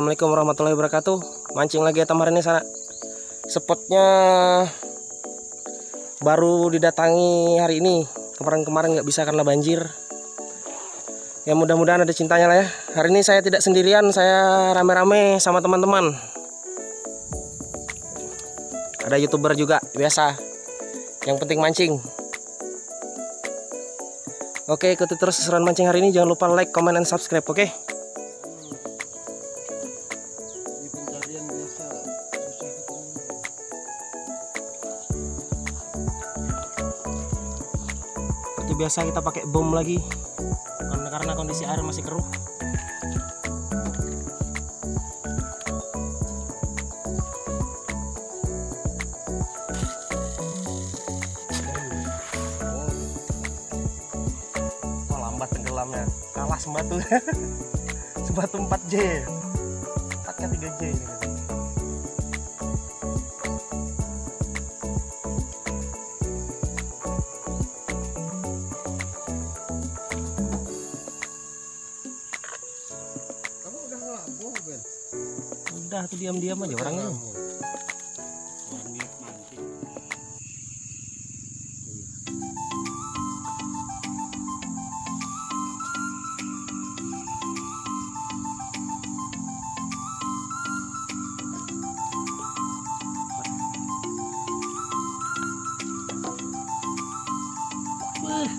Assalamualaikum warahmatullahi wabarakatuh. Mancing lagi ya hari ini sana. Spotnya baru didatangi hari ini. Kemarin-kemarin nggak bisa karena banjir. Ya mudah-mudahan ada cintanya lah ya. Hari ini saya tidak sendirian, saya rame-rame sama teman-teman. Ada YouTuber juga biasa. Yang penting mancing. Oke, ikuti terus keseruan mancing hari ini. Jangan lupa like, comment, and subscribe, oke? Seperti biasa kita pakai bom lagi karena kondisi air masih keruh. Oh, lambat tenggelamnya, kalah sembatu. Sembatu 4J, taknya 3J ini. Udah tuh diam-diam aja orangnya.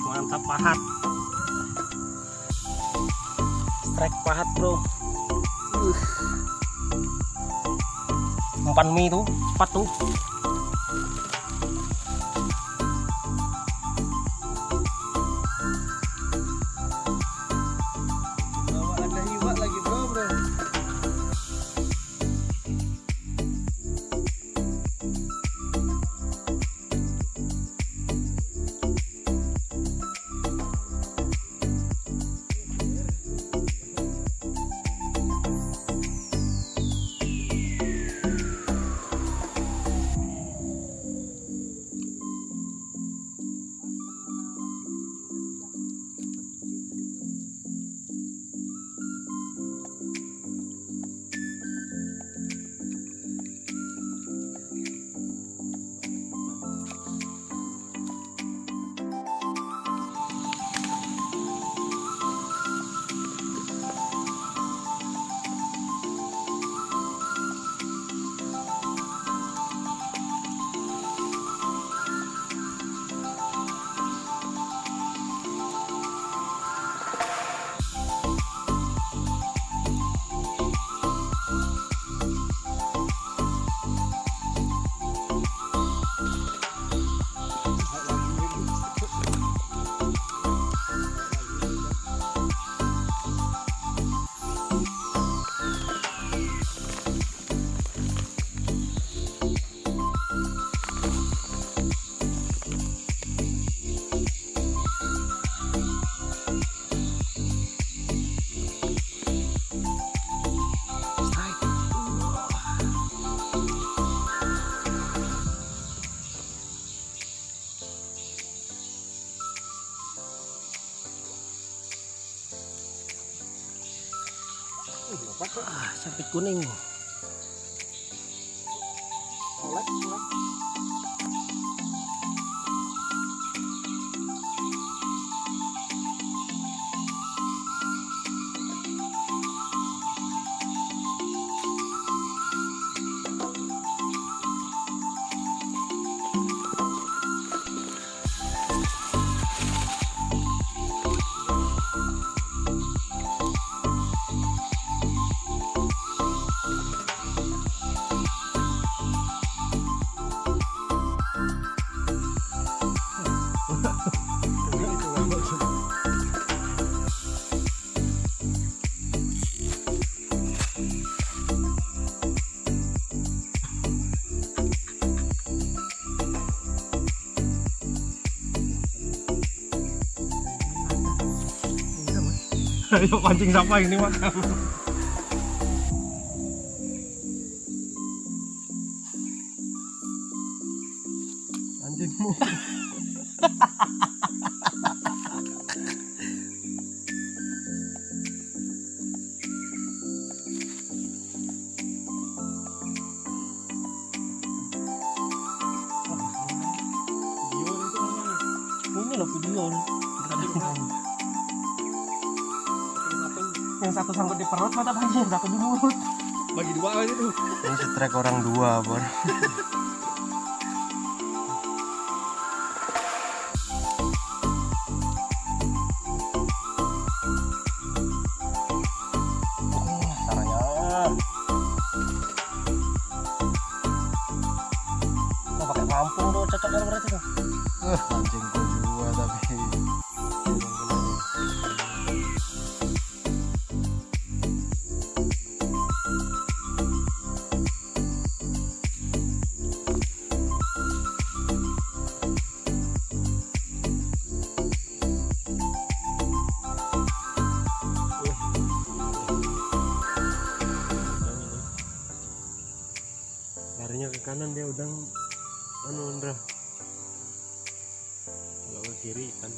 Mantap pahat. Strike pahat, bro. Umpan mie tuh, cepat tuh. Ada hiwa lagi bro. Sapit kuning. Ayo pancing siapa ini mas? Anjingmu. tuyul. Yang satu sangkut di perut mata pancing, yang satu di mulut. Bagi dua aja tuh. Ini setrek orang dua, Bor. Caranya. Mau pakai pelampung tuh cocok kan berarti tuh. Mancingku juga tapi larinya ke kanan dia udang Indra. Kalau ke kiri kan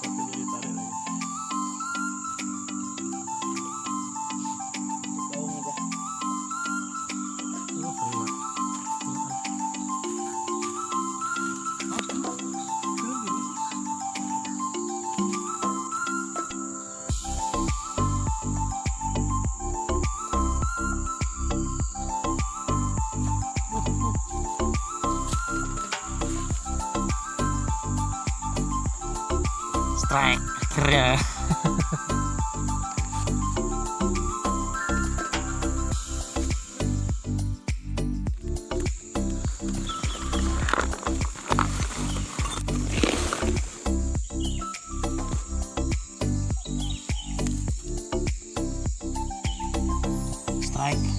satu ditarik lagi. Strike akhirnya. Strike.